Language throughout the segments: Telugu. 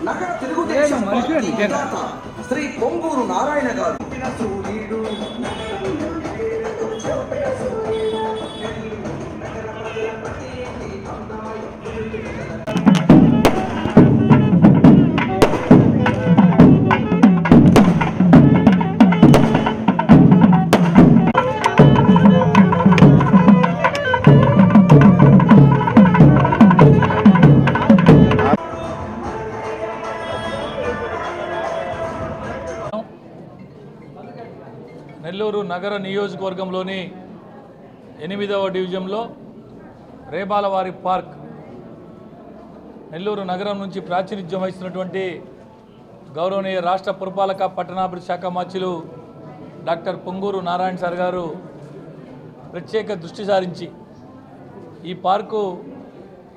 నగర తెలుగుదేశం శ్రీ పొంగూరు నారాయణ గారు నెల్లూరు నగర నియోజకవర్గంలోని 8వ డివిజన్లో రేబాలవారి పార్క్ నెల్లూరు నగరం నుంచి ప్రాతినిధ్యం వహిస్తున్నటువంటి గౌరవనీయ రాష్ట్ర పురపాలక పట్టణాభివృద్ధి శాఖ మంత్రులు డాక్టర్ పొంగూరు నారాయణ సార్ గారు ప్రత్యేక దృష్టి సారించి ఈ పార్కు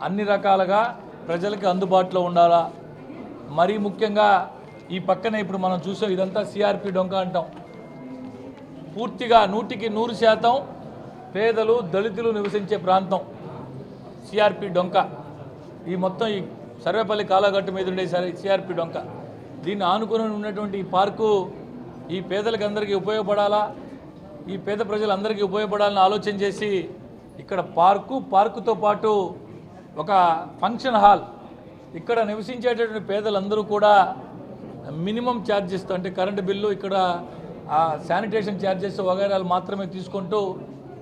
అన్ని రకాలుగా ప్రజలకు అందుబాటులో ఉండాలా. మరీ ముఖ్యంగా ఈ పక్కనే ఇప్పుడు మనం చూసాం, ఇదంతా సిఆర్పి డొంక అంటాం. పూర్తిగా 100% పేదలు దళితులు నివసించే ప్రాంతం సిఆర్పి డొంక. ఈ మొత్తం ఈ సర్వేపల్లి కాలగట్టు మీద ఉండే సిఆర్పి డొంక. దీన్ని ఆనుకుని ఉన్నటువంటి ఈ పార్కు ఈ పేదలకు అందరికీ ఉపయోగపడాలా, ఈ పేద ప్రజలందరికీ ఉపయోగపడాలని ఆలోచన చేసి ఇక్కడ పార్కుతో పాటు ఒక ఫంక్షన్ హాల్, ఇక్కడ నివసించేటటువంటి పేదలందరూ కూడా మినిమం ఛార్జెస్తో అంటే కరెంటు బిల్లు, ఇక్కడ శానిటేషన్ ఛార్జెస్ వగైరాలు మాత్రమే తీసుకుంటూ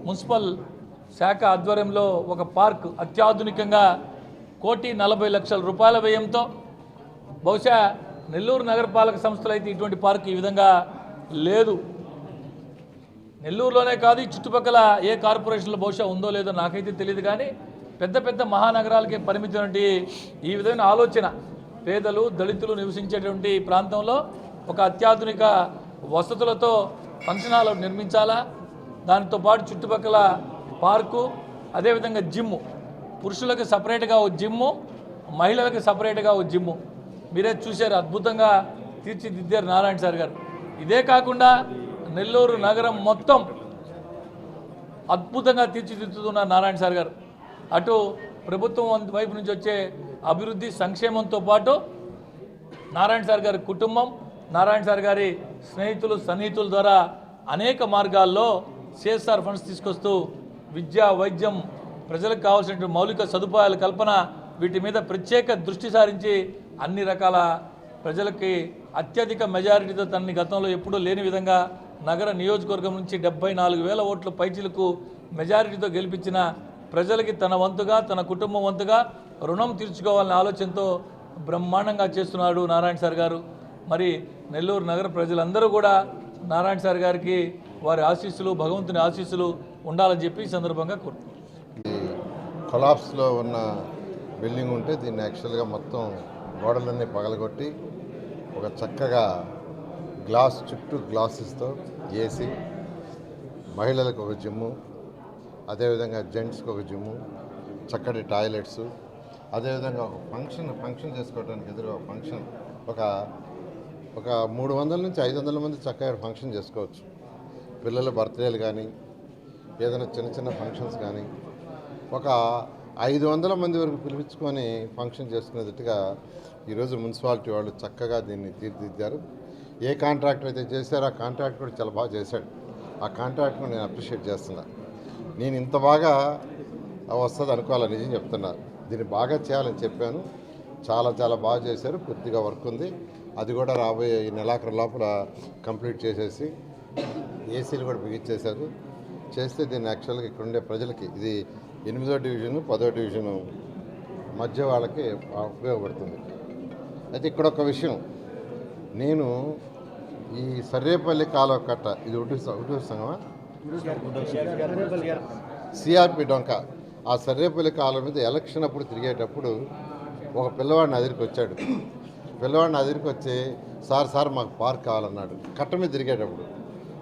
మున్సిపల్ శాఖ ఆధ్వర్యంలో ఒక పార్క్ అత్యాధునికంగా 1,40,00,000 రూపాయల వ్యయంతో, బహుశా నెల్లూరు నగరపాలక సంస్థలు అయితే ఇటువంటి పార్క్ ఈ విధంగా లేదు. నెల్లూరులోనే కాదు, ఈ చుట్టుపక్కల ఏ కార్పొరేషన్లో బహుశా ఉందో లేదో నాకైతే తెలియదు. కానీ పెద్ద పెద్ద మహానగరాలకే పరిమితమైనటువంటి ఈ విధమైన ఆలోచన పేదలు దళితులు నివసించేటువంటి ప్రాంతంలో ఒక అత్యాధునిక వసతులతో ఫంక్షన్ హాల్ నిర్మించాలా. దానితో పాటు చుట్టుపక్కల పార్కు, అదేవిధంగా జిమ్ము, పురుషులకు సపరేట్గా ఒక జిమ్ము, మహిళలకు సపరేట్గా ఒక జిమ్ము. మీరే చూశారు, అద్భుతంగా తీర్చిదిద్దారు నారాయణ సార్ గారు. ఇదే కాకుండా నెల్లూరు నగరం మొత్తం అద్భుతంగా తీర్చిదిద్దుతున్నారు నారాయణ సార్ గారు. అటు ప్రభుత్వం వైపు నుంచి వచ్చే అభివృద్ధి సంక్షేమంతో పాటు నారాయణ సార్ గారి కుటుంబం, నారాయణ సార్ గారి స్నేహితులు సన్నిహితుల ద్వారా అనేక మార్గాల్లో సిఎస్ఆర్ ఫండ్స్ తీసుకొస్తూ విద్య, వైద్యం, ప్రజలకు కావాల్సినటువంటి మౌలిక సదుపాయాల కల్పన, వీటి మీద ప్రత్యేక దృష్టి సారించి అన్ని రకాల ప్రజలకి అత్యధిక మెజారిటీతో తనని గతంలో ఎప్పుడూ లేని విధంగా నగర నియోజకవర్గం నుంచి 74,000 ఓట్ల పైచిలకు మెజారిటీతో గెలిపించిన ప్రజలకి తన వంతుగా, తన కుటుంబం వంతుగా రుణం తీర్చుకోవాలనే ఆలోచనతో బ్రహ్మాండంగా చేస్తున్నాడు నారాయణ సార్ గారు. మరి నెల్లూరు నగర ప్రజలందరూ కూడా నారాయణ సార్ గారికి వారి ఆశీస్సులు, భగవంతుని ఆశీస్సులు ఉండాలని చెప్పి ఈ సందర్భంగా కోరుతున్నాను. కొలాప్స్లో ఉన్న బిల్డింగ్ ఉంటే దీన్ని యాక్చువల్గా మొత్తం గోడలన్నీ పగలగొట్టి ఒక చక్కగా చుట్టూ గ్లాసెస్తో ఏసీ, మహిళలకు ఒక జిమ్ము, అదేవిధంగా జెంట్స్కి ఒక జిమ్ము, చక్కటి టాయిలెట్స్, అదేవిధంగా ఒక ఫంక్షన్ చేసుకోవడానికి ఎదురు ఫంక్షన్ ఒక 300 నుంచి 500 మంది చక్కగా ఫంక్షన్ చేసుకోవచ్చు. పిల్లల బర్త్డేలు కానీ ఏదైనా చిన్న చిన్న ఫంక్షన్స్ కానీ ఒక 500 మంది వరకు పిలిపించుకొని ఫంక్షన్ చేసుకునేటట్టుగా ఈరోజు మున్సిపాలిటీ వాళ్ళు చక్కగా దీన్ని తీర్చిదిద్దారు. ఏ కాంట్రాక్టర్ అయితే చేశారో ఆ కాంట్రాక్ట్ కూడా చాలా బాగా చేశాడు. ఆ కాంట్రాక్ట్ను నేను అప్రిషియేట్ చేస్తున్నా. నేను ఇంత బాగా వస్తుంది అనుకోవాలని నిజం చెప్తున్నా. దీన్ని బాగా చేయాలని చెప్పాను. చాలా చాలా బాగా చేశారు. కొద్దిగా వర్క్ ఉంది, అది కూడా రాబోయే ఈ నెలాఖరు లోపల కంప్లీట్ చేసేసి ఏసీలు కూడా బిగించేశారు. చేస్తే దీన్ని యాక్చువల్గా ఇక్కడ ఉండే ప్రజలకి, ఇది 8వ డివిజను 10వ డివిజను మధ్య వాళ్ళకి ఉపయోగపడుతుంది. అయితే ఇక్కడ ఒక విషయం, నేను ఈ సర్రేపల్లి కాలువ కట్ట, ఇది ఒకటి సంగమా, సిఆర్పి డొంక, ఆ సర్రేపల్లి కాలం మీద ఎలక్షన్ అప్పుడు తిరిగేటప్పుడు ఒక పిల్లవాడిని అదిరికి వచ్చాడు. పిల్లవాడిని అదిరికి వచ్చి సార్ మాకు పార్క్ కావాలన్నాడు. కట్ట మీద తిరిగేటప్పుడు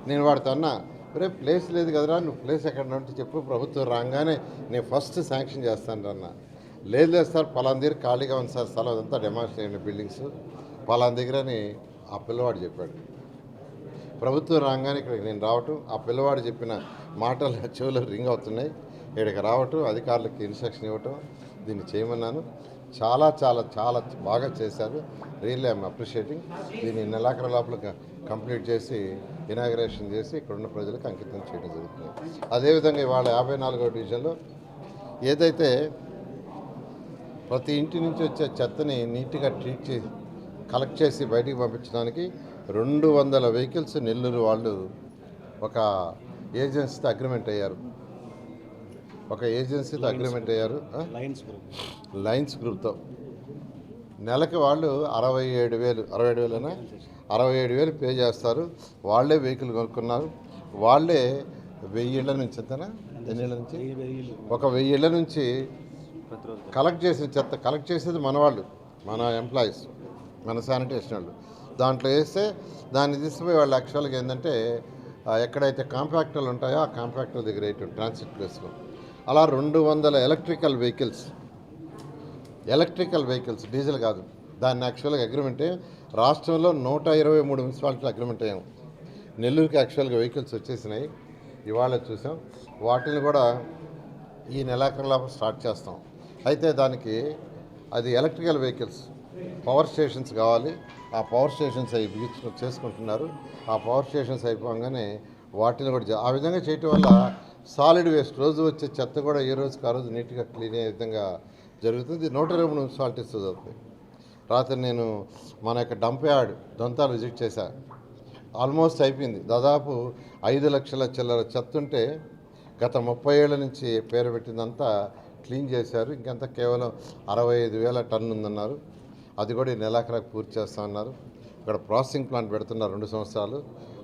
నేను వాడితో అన్నా, రే ప్లేస్ లేదు కదరా, నువ్వు ప్లేస్ ఎక్కడ ఉంటే చెప్పు, ప్రభుత్వం రాగానే నేను ఫస్ట్ శాంక్షన్ చేస్తాను అన్న. లేదు సార్ పలానా దగ్గర ఖాళీగా ఉంది సార్, స్థలం అదంతా డెమాలిష్ అయిన బిల్డింగ్స్ పలానా దగ్గర అని ఆ పిల్లవాడు చెప్పాడు. ప్రభుత్వం రాగానే ఇక్కడికి నేను రావటం, ఆ పిల్లవాడు చెప్పిన మాటలు చెవులు రింగ్ అవుతున్నాయి. ఇక్కడికి రావటం, అధికారులకు ఇన్స్ట్రక్షన్ ఇవ్వటం, దీన్ని చేయమన్నాను. చాలా చాలా చాలా బాగా చేశారు. Really I'm appreciating. దీన్ని నెలాఖరు లోపల కంప్లీట్ చేసి ఇనాగ్రేషన్ చేసి ఇక్కడున్న ప్రజలకు అంకితం చేయడం జరుగుతుంది. అదేవిధంగా ఇవాళ 54వ డివిజన్లో ఏదైతే ప్రతి ఇంటి నుంచి వచ్చే చెత్తని నీట్గా ట్రీట్ చేసి కలెక్ట్ చేసి బయటికి పంపించడానికి 200 వెహికల్స్ నెల్లూరు వాళ్ళు ఒక ఏజెన్సీతో అగ్రిమెంట్ అయ్యారు. లయన్స్ గ్రూప్తో నెలకి వాళ్ళు 67,000 పే చేస్తారు. వాళ్ళే వెహికల్ కొనుక్కున్నారు. వాళ్ళే 1000 ఇళ్ల నుంచి ఎంతనా, ఎన్ని ఇళ్ల నుంచి, 1000 ఇళ్ల నుంచి కలెక్ట్ చేసిన చెత్త కలెక్ట్ చేసేది మన వాళ్ళు, మన ఎంప్లాయీస్, మన శానిటేషన్ వాళ్ళు. దాంట్లో వేస్తే దాన్ని తీసుకుపోయి వాళ్ళు యాక్చువల్గా ఏంటంటే ఎక్కడైతే కాంపాక్టర్లు ఉంటాయో ఆ కాంపాక్టర్ దగ్గర వేయటం ట్రాన్సిట్ ప్లేస్లో. అలా 200 ఎలక్ట్రికల్ వెహికల్స్ డీజిల్ కాదు, దాన్ని యాక్చువల్గా అగ్రిమెంట్ రాష్ట్రంలో 123 మున్సిపాలిటీలు అగ్రిమెంట్ అయ్యాం. నెల్లూరుకి యాక్చువల్గా వెహికల్స్ వచ్చేసినాయి, ఇవాళ చూసాం. వాటిని కూడా ఈ నెలాఖరులో స్టార్ట్ చేస్తాం. అయితే దానికి అది ఎలక్ట్రికల్ వెహికల్స్, పవర్ స్టేషన్స్ కావాలి. ఆ పవర్ స్టేషన్స్ అవి చేసుకుంటున్నారు. ఆ పవర్ స్టేషన్స్ అయిపోగానే వాటిని కూడా ఆ విధంగా చేయటం వల్ల సాలిడ్ వేస్ట్ రోజు వచ్చే చెత్త కూడా ఏ రోజుకి ఆ రోజు నీట్గా క్లీన్ అయ్యే విధంగా జరుగుతుంది. 123 మున్సిపాలిటీస్ జరుగుతుంది. రాత్రి నేను మన యొక్క డంప్ యార్డ్ దొంతాలు విజిట్ చేశా. ఆల్మోస్ట్ అయిపోయింది. దాదాపు 5 లక్షల చిల్లర చెత్త ఉంటే గత 30 ఏళ్ల నుంచి పేరు పెట్టిందంతా క్లీన్ చేశారు. ఇంకంతా కేవలం 65,000 టన్ను ఉందన్నారు. అది కూడా ఈ నెలాఖరకు పూర్తి చేస్తామన్నారు. ఇక్కడ ప్రాసెసింగ్ ప్లాంట్ పెడుతున్నారు 2 సంవత్సరాలు.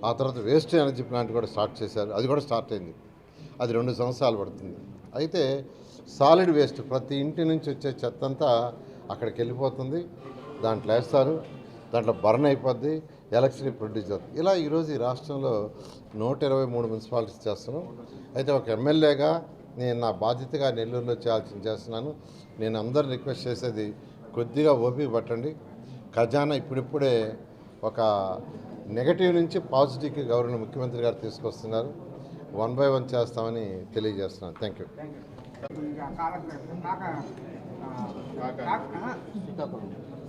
ఆ తర్వాత వేస్ట్ ఎనర్జీ ప్లాంట్ కూడా స్టార్ట్ చేశారు. అది కూడా స్టార్ట్ అయింది. అది 2 సంవత్సరాలు పడుతుంది. అయితే సాలిడ్ వేస్ట్ ప్రతి ఇంటి నుంచి వచ్చే చెత్త అంతా అక్కడికి వెళ్ళిపోతుంది. దాంట్లో వేస్తారు, దాంట్లో బర్న్ అయిపోద్ది, ఎలక్ట్రిసిటీ ప్రొడ్యూస్ అవుతుంది. ఇలా ఈరోజు ఈ రాష్ట్రంలో 123 మున్సిపాలిటీస్ చేస్తున్నాం. అయితే ఒక ఎమ్మెల్యేగా నేను నా బాధ్యతగా నెల్లూరులో చేస్తున్నాను. నేను అందరిని రిక్వెస్ట్ చేసేది కొద్దిగా ఓపిక పట్టండి. ఖజానా ఇప్పుడిప్పుడే ఒక నెగటివ్ నుంచి పాజిటివ్కి గౌరవ ముఖ్యమంత్రి గారు తీసుకొస్తున్నారు. 1 by 1 చేస్తామని తెలియజేస్తున్నాను. Thank you.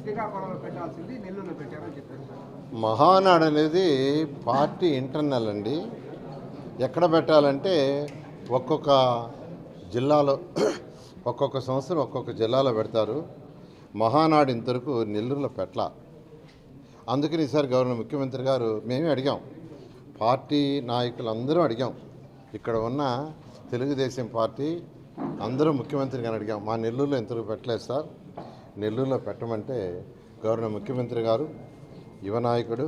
శ్రీకాకుళంలో పెట్టాల్సింది నెల్లూరులో పెట్టారని చెప్పారు. మహానాడు అనేది పార్టీ ఇంటర్నల్ అండి. ఎక్కడ పెట్టాలంటే ఒక్కొక్క జిల్లాలో ఒక్కొక్క సంవత్సరం ఒక్కొక్క జిల్లాలో పెడతారు. మహానాడు ఇంతవరకు నెల్లూరులో పెట్టలా. అందుకని ఈసారి గవర్నర్ ముఖ్యమంత్రి గారు మేమే అడిగాం, పార్టీ నాయకులు అందరూ అడిగాం, ఇక్కడ ఉన్న తెలుగుదేశం పార్టీ అందరూ ముఖ్యమంత్రి గారిని అడిగాం, మా నెల్లూరులో ఇంతవరకు పెట్టలేదు సార్, నెల్లూరులో పెట్టమంటే గవర్నర్ ముఖ్యమంత్రి గారు, యువ నాయకుడు,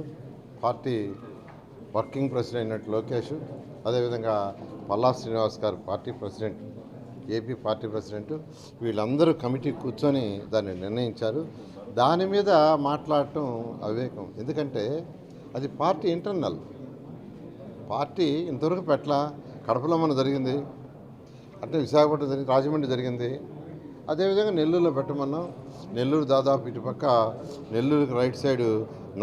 పార్టీ వర్కింగ్ ప్రెసిడెంట్ అయినట్టు లోకేష్, అదేవిధంగా పల్లా శ్రీనివాస్ గారు party president, AP party president, వీళ్ళందరూ కమిటీ కూర్చొని దాన్ని నిర్ణయించారు. దాని మీద మాట్లాడటం అవివేకం. ఎందుకంటే అది పార్టీ ఇంటర్నల్. పార్టీ ఇంతవరకు పెట్టలా. కడపలో మన జరిగింది, అంటే విశాఖపట్నం జరిగింది, రాజమండ్రి జరిగింది. అదేవిధంగా నెల్లూరులో పెట్టమన్నాం. నెల్లూరు దాదాపు ఇటుపక్క నెల్లూరుకి రైట్ సైడు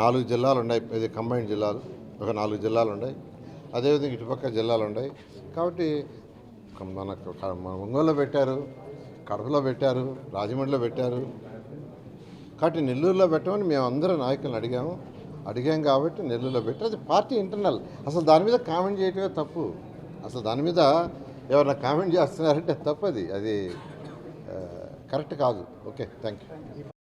4 జిల్లాలు ఉన్నాయి. ఇది కంబైన్డ్ జిల్లాలు, ఒక 4 జిల్లాలు ఉన్నాయి. అదేవిధంగా ఇటుపక్క జిల్లాలు ఉన్నాయి. కాబట్టి మన ఒంగోలులో పెట్టారు, కడపలో పెట్టారు, రాజమండ్రిలో పెట్టారు. కాబట్టి నెల్లూరులో పెట్టమని మేము అందరూ నాయకులను అడిగాం కాబట్టి నెల్లూరులో పెట్టి, అది పార్టీ ఇంటర్నల్. అసలు దాని మీద కామెంట్ చేయటమే తప్పు. అసలు దాని మీద ఎవరైనా కామెంట్ చేస్తున్నారంటే తప్పది, అది కరెక్ట్ కాదు. Okay, thank you.